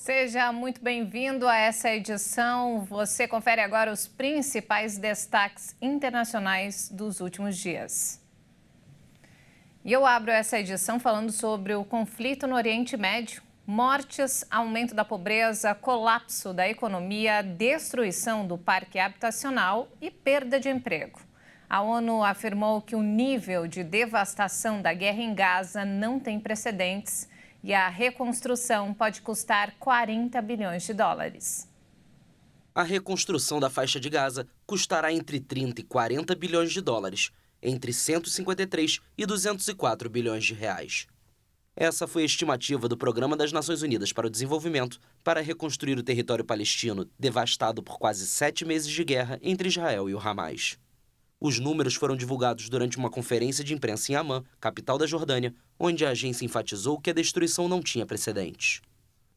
Seja muito bem-vindo a essa edição. Você confere agora os principais destaques internacionais dos últimos dias. E eu abro essa edição falando sobre o conflito no Oriente Médio. Mortes, aumento da pobreza, colapso da economia, destruição do parque habitacional e perda de emprego. A ONU afirmou que o nível de devastação da guerra em Gaza não tem precedentes e a reconstrução pode custar 40 bilhões de dólares. A reconstrução da faixa de Gaza custará entre 30 e 40 bilhões de dólares, entre 153 e 204 bilhões de reais. Essa foi a estimativa do Programa das Nações Unidas para o Desenvolvimento para reconstruir o território palestino, devastado por quase 7 meses de guerra entre Israel e o Hamas. Os números foram divulgados durante uma conferência de imprensa em Amman, capital da Jordânia, onde a agência enfatizou que a destruição não tinha precedentes.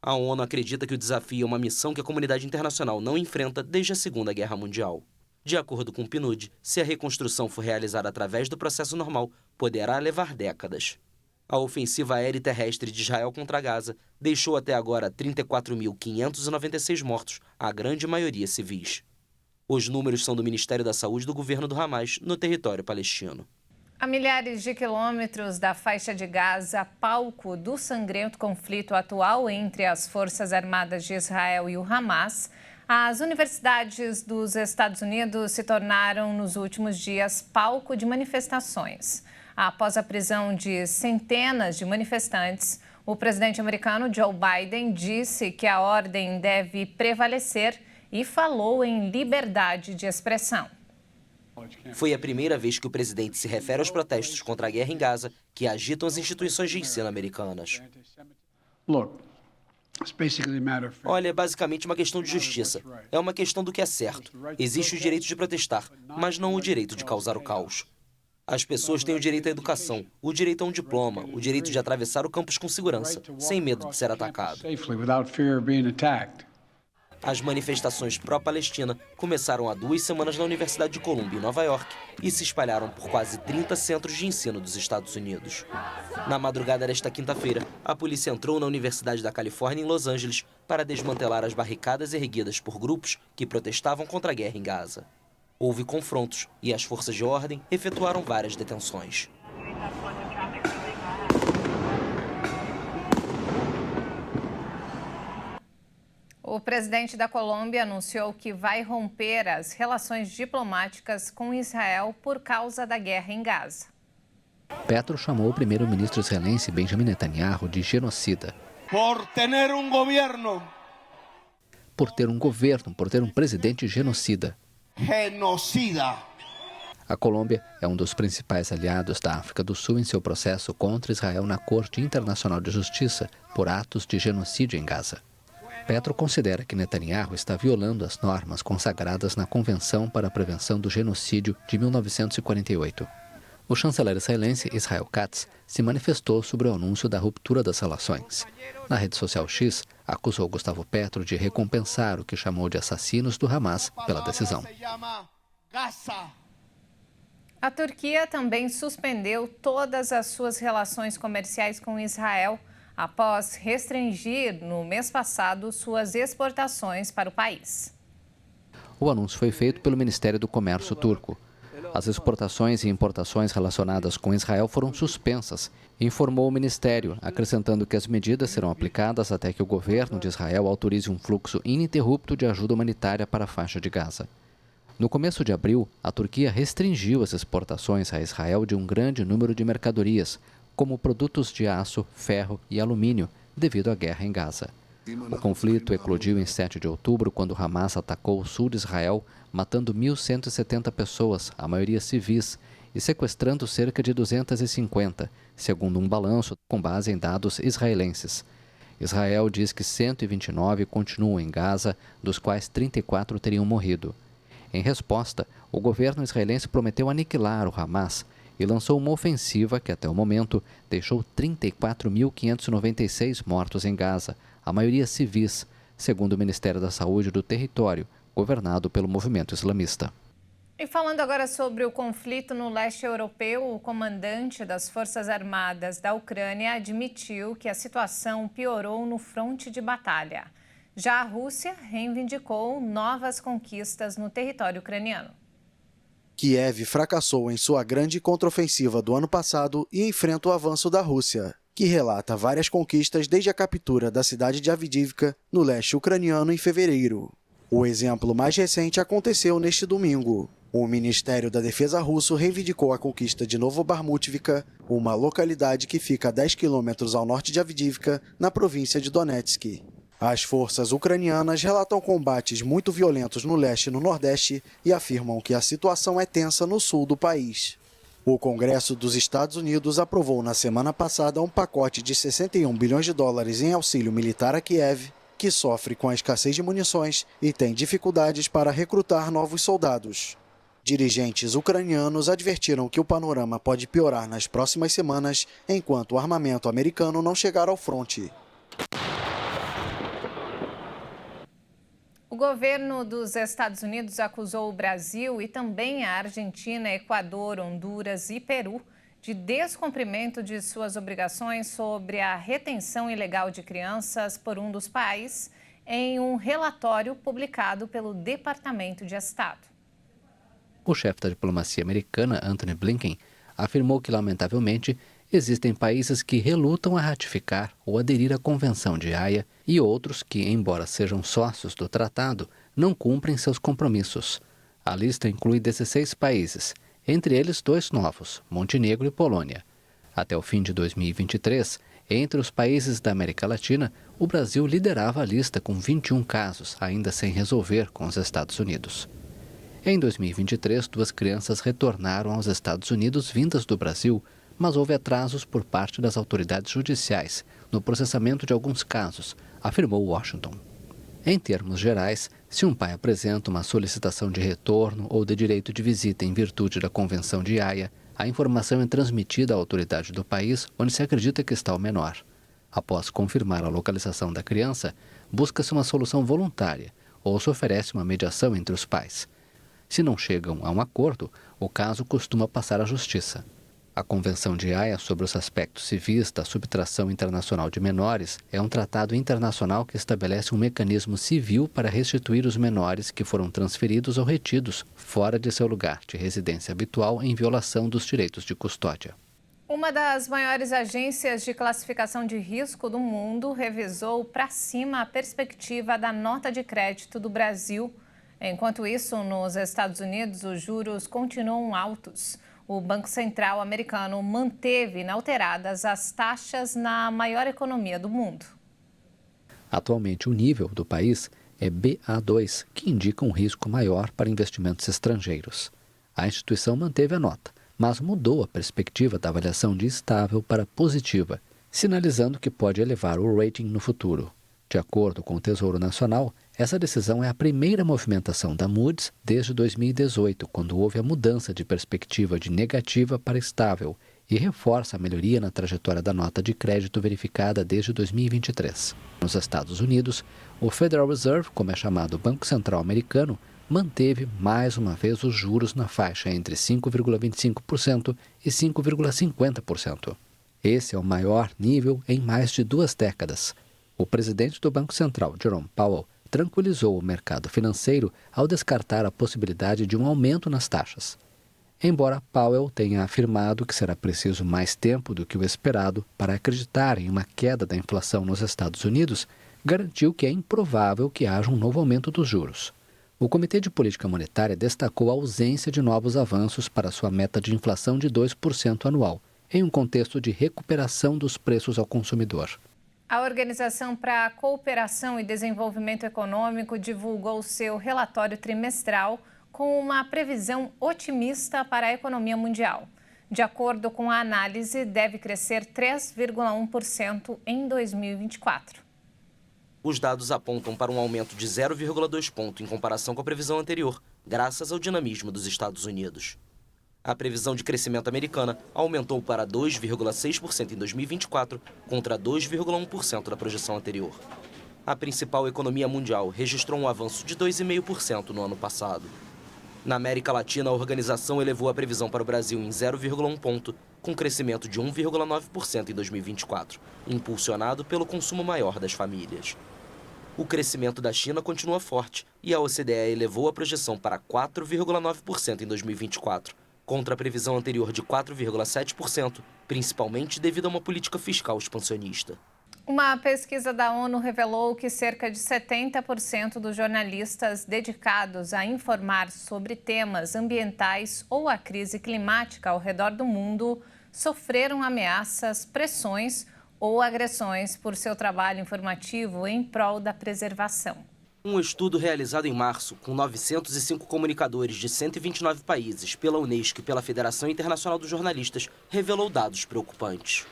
A ONU acredita que o desafio é uma missão que a comunidade internacional não enfrenta desde a Segunda Guerra Mundial. De acordo com o PNUD, se a reconstrução for realizada através do processo normal, poderá levar décadas. A ofensiva aérea e terrestre de Israel contra Gaza deixou até agora 34.596 mortos, a grande maioria civis. Os números são do Ministério da Saúde do governo do Hamas no território palestino. A milhares de quilômetros da faixa de Gaza, palco do sangrento conflito atual entre as Forças Armadas de Israel e o Hamas, as universidades dos Estados Unidos se tornaram, nos últimos dias, palco de manifestações. Após a prisão de centenas de manifestantes, o presidente americano Joe Biden disse que a ordem deve prevalecer e falou em liberdade de expressão. Foi a primeira vez que o presidente se refere aos protestos contra a guerra em Gaza, que agitam as instituições de ensino americanas. Olha, é basicamente uma questão de justiça. É uma questão do que é certo. Existe o direito de protestar, mas não o direito de causar o caos. As pessoas têm o direito à educação, o direito a um diploma, o direito de atravessar o campus com segurança, sem medo de ser atacado. As manifestações pró-Palestina começaram há 2 semanas na Universidade de Columbia, em Nova York, e se espalharam por quase 30 centros de ensino dos Estados Unidos. Na madrugada desta quinta-feira, a polícia entrou na Universidade da Califórnia, em Los Angeles, para desmantelar as barricadas erguidas por grupos que protestavam contra a guerra em Gaza. Houve confrontos e as forças de ordem efetuaram várias detenções. O presidente da Colômbia anunciou que vai romper as relações diplomáticas com Israel por causa da guerra em Gaza. Petro chamou o primeiro-ministro israelense Benjamin Netanyahu de genocida. Por ter um governo, por ter um presidente genocida. Genocida. A Colômbia é um dos principais aliados da África do Sul em seu processo contra Israel na Corte Internacional de Justiça por atos de genocídio em Gaza. Petro considera que Netanyahu está violando as normas consagradas na Convenção para a Prevenção do Genocídio de 1948. O chanceler israelense Israel Katz se manifestou sobre o anúncio da ruptura das relações. Na rede social X, acusou Gustavo Petro de recompensar o que chamou de assassinos do Hamas pela decisão. A Turquia também suspendeu todas as suas relações comerciais com Israel após restringir, no mês passado, suas exportações para o país. O anúncio foi feito pelo Ministério do Comércio turco. As exportações e importações relacionadas com Israel foram suspensas, informou o Ministério, acrescentando que as medidas serão aplicadas até que o governo de Israel autorize um fluxo ininterrupto de ajuda humanitária para a faixa de Gaza. No começo de abril, a Turquia restringiu as exportações a Israel de um grande número de mercadorias, como produtos de aço, ferro e alumínio, devido à guerra em Gaza. O conflito eclodiu em 7 de outubro, quando Hamas atacou o sul de Israel, matando 1.170 pessoas, a maioria civis, e sequestrando cerca de 250, segundo um balanço com base em dados israelenses. Israel diz que 129 continuam em Gaza, dos quais 34 teriam morrido. Em resposta, o governo israelense prometeu aniquilar o Hamas e lançou uma ofensiva que, até o momento, deixou 34.596 mortos em Gaza, a maioria civis, segundo o Ministério da Saúde do território, governado pelo movimento islamista. E falando agora sobre o conflito no leste europeu, o comandante das Forças Armadas da Ucrânia admitiu que a situação piorou no fronte de batalha. Já a Rússia reivindicou novas conquistas no território ucraniano. Kiev fracassou em sua grande contraofensiva do ano passado e enfrenta o avanço da Rússia, que relata várias conquistas desde a captura da cidade de Avdiivka, no leste ucraniano, em fevereiro. O exemplo mais recente aconteceu neste domingo. O Ministério da Defesa russo reivindicou a conquista de Novobarmutivka, uma localidade que fica a 10 quilômetros ao norte de Avdiivka, na província de Donetsk. As forças ucranianas relatam combates muito violentos no leste e no nordeste e afirmam que a situação é tensa no sul do país. O Congresso dos Estados Unidos aprovou na semana passada um pacote de 61 bilhões de dólares em auxílio militar a Kiev, que sofre com a escassez de munições e tem dificuldades para recrutar novos soldados. Dirigentes ucranianos advertiram que o panorama pode piorar nas próximas semanas enquanto o armamento americano não chegar ao fronte. O governo dos Estados Unidos acusou o Brasil e também a Argentina, Equador, Honduras e Peru de descumprimento de suas obrigações sobre a retenção ilegal de crianças por um dos pais em um relatório publicado pelo Departamento de Estado. O chefe da diplomacia americana, Antony Blinken, afirmou que, lamentavelmente, existem países que relutam a ratificar ou aderir à Convenção de Haia e outros que, embora sejam sócios do tratado, não cumprem seus compromissos. A lista inclui 16 países, entre eles 2 novos, Montenegro e Polônia. Até o fim de 2023, entre os países da América Latina, o Brasil liderava a lista com 21 casos, ainda sem resolver com os Estados Unidos. Em 2023, 2 crianças retornaram aos Estados Unidos vindas do Brasil, mas houve atrasos por parte das autoridades judiciais no processamento de alguns casos, afirmou Washington. Em termos gerais, se um pai apresenta uma solicitação de retorno ou de direito de visita em virtude da Convenção de Haia, a informação é transmitida à autoridade do país onde se acredita que está o menor. Após confirmar a localização da criança, busca-se uma solução voluntária ou se oferece uma mediação entre os pais. Se não chegam a um acordo, o caso costuma passar à justiça. A Convenção de Haia sobre os aspectos civis da subtração internacional de menores é um tratado internacional que estabelece um mecanismo civil para restituir os menores que foram transferidos ou retidos fora de seu lugar de residência habitual em violação dos direitos de custódia. Uma das maiores agências de classificação de risco do mundo revisou para cima a perspectiva da nota de crédito do Brasil. Enquanto isso, nos Estados Unidos, os juros continuam altos. O Banco Central americano manteve inalteradas as taxas na maior economia do mundo. Atualmente, o nível do país é BA2, que indica um risco maior para investimentos estrangeiros. A instituição manteve a nota, mas mudou a perspectiva da avaliação de estável para positiva, sinalizando que pode elevar o rating no futuro. De acordo com o Tesouro Nacional, essa decisão é a primeira movimentação da Moody's desde 2018, quando houve a mudança de perspectiva de negativa para estável e reforça a melhoria na trajetória da nota de crédito verificada desde 2023. Nos Estados Unidos, o Federal Reserve, como é chamado o Banco Central americano, manteve mais uma vez os juros na faixa entre 5,25% e 5,50%. Esse é o maior nível em mais de 2 décadas. O presidente do Banco Central, Jerome Powell, tranquilizou o mercado financeiro ao descartar a possibilidade de um aumento nas taxas. Embora Powell tenha afirmado que será preciso mais tempo do que o esperado para acreditar em uma queda da inflação nos Estados Unidos, garantiu que é improvável que haja um novo aumento dos juros. O Comitê de Política Monetária destacou a ausência de novos avanços para sua meta de inflação de 2% anual, em um contexto de recuperação dos preços ao consumidor. A Organização para a Cooperação e Desenvolvimento Econômico divulgou seu relatório trimestral com uma previsão otimista para a economia mundial. De acordo com a análise, deve crescer 3,1% em 2024. Os dados apontam para um aumento de 0,2 ponto em comparação com a previsão anterior, graças ao dinamismo dos Estados Unidos. A previsão de crescimento americana aumentou para 2,6% em 2024, contra 2,1% da projeção anterior. A principal economia mundial registrou um avanço de 2,5% no ano passado. Na América Latina, a organização elevou a previsão para o Brasil em 0,1 ponto, com crescimento de 1,9% em 2024, impulsionado pelo consumo maior das famílias. O crescimento da China continua forte e a OCDE elevou a projeção para 4,9% em 2024, contra a previsão anterior de 4,7%, principalmente devido a uma política fiscal expansionista. Uma pesquisa da ONU revelou que cerca de 70% dos jornalistas dedicados a informar sobre temas ambientais ou a crise climática ao redor do mundo sofreram ameaças, pressões ou agressões por seu trabalho informativo em prol da preservação. Um estudo realizado em março, com 905 comunicadores de 129 países pela Unesco e pela Federação Internacional dos Jornalistas, revelou dados preocupantes.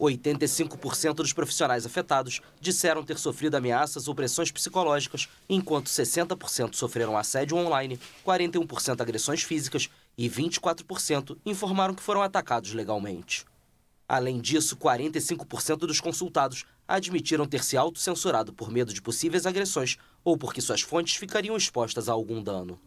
85% dos profissionais afetados disseram ter sofrido ameaças ou pressões psicológicas, enquanto 60% sofreram assédio online, 41% agressões físicas e 24% informaram que foram atacados legalmente. Além disso, 45% dos consultados admitiram ter se autocensurado por medo de possíveis agressões ou porque suas fontes ficariam expostas a algum dano.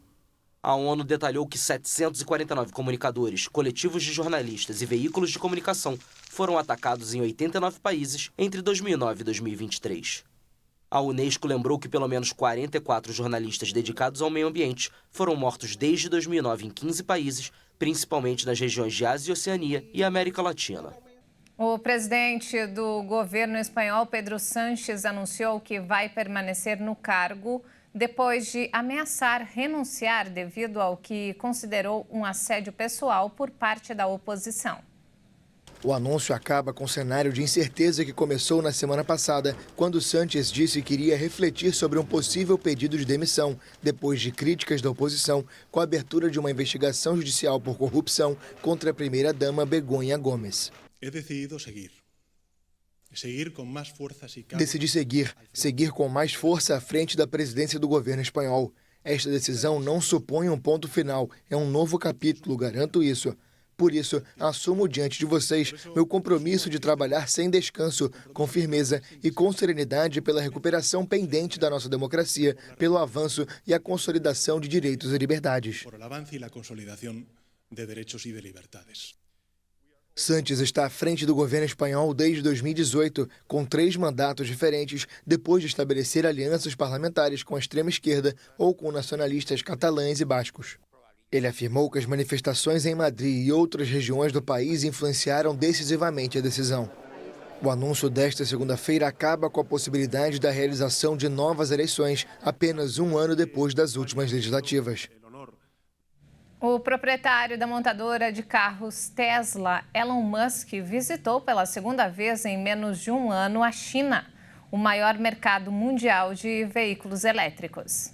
A ONU detalhou que 749 comunicadores, coletivos de jornalistas e veículos de comunicação foram atacados em 89 países entre 2009 e 2023. A Unesco lembrou que pelo menos 44 jornalistas dedicados ao meio ambiente foram mortos desde 2009 em 15 países, principalmente nas regiões de Ásia e Oceania e América Latina. O presidente do governo espanhol, Pedro Sánchez, anunciou que vai permanecer no cargo depois de ameaçar renunciar devido ao que considerou um assédio pessoal por parte da oposição. O anúncio acaba com o cenário de incerteza que começou na semana passada, quando Sánchez disse que iria refletir sobre um possível pedido de demissão, depois de críticas da oposição, com a abertura de uma investigação judicial por corrupção contra a primeira-dama Begoña Gómez. Decidi seguir com mais força à frente da presidência do governo espanhol. Esta decisão não supõe um ponto final, é um novo capítulo, garanto isso. Por isso, assumo diante de vocês meu compromisso de trabalhar sem descanso, com firmeza e com serenidade pela recuperação pendente da nossa democracia, pelo avanço e a consolidação de direitos e liberdades. Sánchez está à frente do governo espanhol desde 2018, com 3 mandatos diferentes, depois de estabelecer alianças parlamentares com a extrema-esquerda ou com nacionalistas catalães e bascos. Ele afirmou que as manifestações em Madrid e outras regiões do país influenciaram decisivamente a decisão. O anúncio desta segunda-feira acaba com a possibilidade da realização de novas eleições, apenas um ano depois das últimas legislativas. O proprietário da montadora de carros Tesla, Elon Musk, visitou pela segunda vez em menos de um ano a China, o maior mercado mundial de veículos elétricos.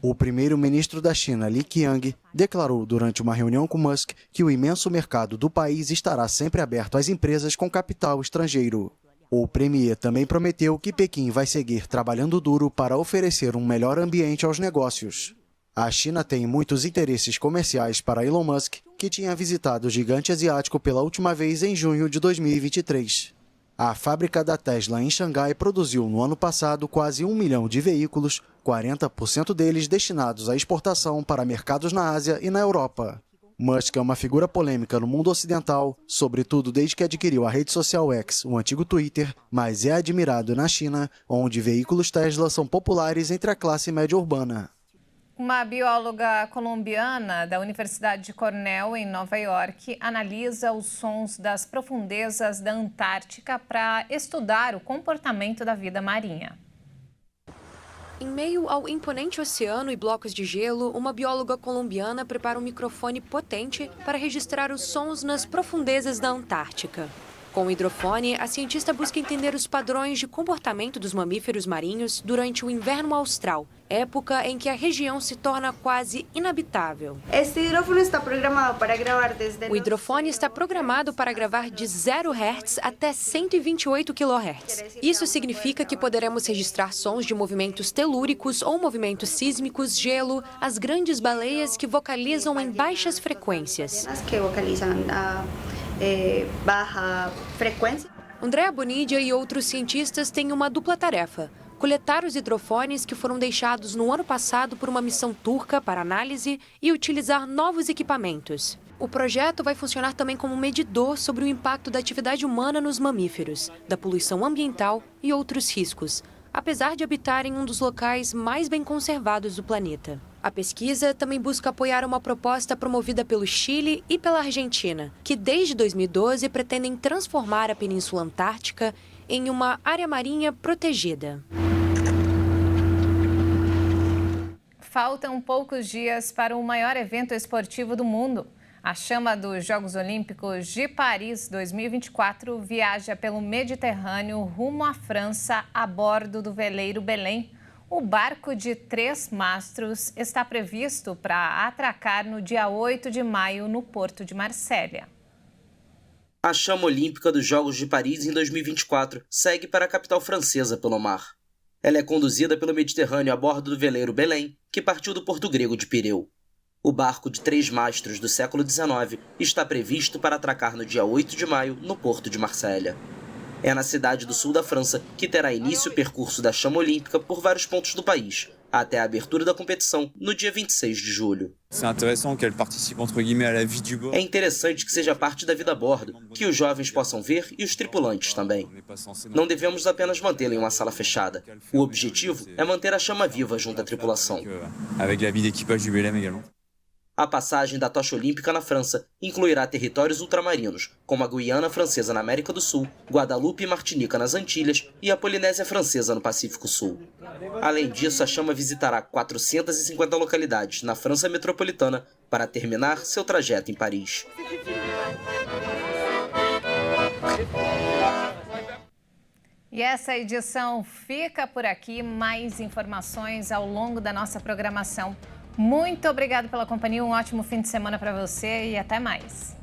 O primeiro-ministro da China, Li Qiang, declarou durante uma reunião com Musk que o imenso mercado do país estará sempre aberto às empresas com capital estrangeiro. O premier também prometeu que Pequim vai seguir trabalhando duro para oferecer um melhor ambiente aos negócios. A China tem muitos interesses comerciais para Elon Musk, que tinha visitado o gigante asiático pela última vez em junho de 2023. A fábrica da Tesla em Xangai produziu no ano passado quase 1 milhão de veículos, 40% deles destinados à exportação para mercados na Ásia e na Europa. Musk é uma figura polêmica no mundo ocidental, sobretudo desde que adquiriu a rede social X, o antigo Twitter, mas é admirado na China, onde veículos Tesla são populares entre a classe média urbana. Uma bióloga colombiana da Universidade de Cornell, em Nova York, analisa os sons das profundezas da Antártica para estudar o comportamento da vida marinha. Em meio ao imponente oceano e blocos de gelo, uma bióloga colombiana prepara um microfone potente para registrar os sons nas profundezas da Antártica. Com o hidrofone, a cientista busca entender os padrões de comportamento dos mamíferos marinhos durante o inverno austral, época em que a região se torna quase inabitável. O hidrofone está programado para gravar de 0 Hz até 128 kHz. Isso significa que poderemos registrar sons de movimentos telúricos ou movimentos sísmicos, gelo, as grandes baleias que vocalizam em baixas frequências. Andrea Bonidia e outros cientistas têm uma dupla tarefa: coletar os hidrofones que foram deixados no ano passado por uma missão turca para análise e utilizar novos equipamentos. O projeto vai funcionar também como medidor sobre o impacto da atividade humana nos mamíferos, da poluição ambiental e outros riscos, apesar de habitar em um dos locais mais bem conservados do planeta. A pesquisa também busca apoiar uma proposta promovida pelo Chile e pela Argentina, que desde 2012 pretendem transformar a Península Antártica em uma área marinha protegida. Faltam poucos dias para o maior evento esportivo do mundo. A chama dos Jogos Olímpicos de Paris 2024 viaja pelo Mediterrâneo rumo à França a bordo do veleiro Belém. O barco de 3 mastros está previsto para atracar no dia 8 de maio no porto de Marsella. A chama olímpica dos Jogos de Paris em 2024 segue para a capital francesa pelo mar. Ela é conduzida pelo Mediterrâneo a bordo do veleiro Belém, que partiu do porto grego de Pireu. O barco de 3 mastros do século XIX está previsto para atracar no dia 8 de maio no porto de Marsella. É na cidade do sul da França que terá início o percurso da chama olímpica por vários pontos do país, até a abertura da competição no dia 26 de julho. É interessante que seja parte da vida a bordo, que os jovens possam ver e os tripulantes também. Não devemos apenas mantê-la em uma sala fechada. O objetivo é manter a chama viva junto à tripulação. A passagem da tocha olímpica na França incluirá territórios ultramarinos, como a Guiana Francesa na América do Sul, Guadalupe e Martinica nas Antilhas e a Polinésia Francesa no Pacífico Sul. Além disso, a chama visitará 450 localidades na França metropolitana para terminar seu trajeto em Paris. E essa edição fica por aqui. Mais informações ao longo da nossa programação. Muito obrigada pela companhia, um ótimo fim de semana para você e até mais.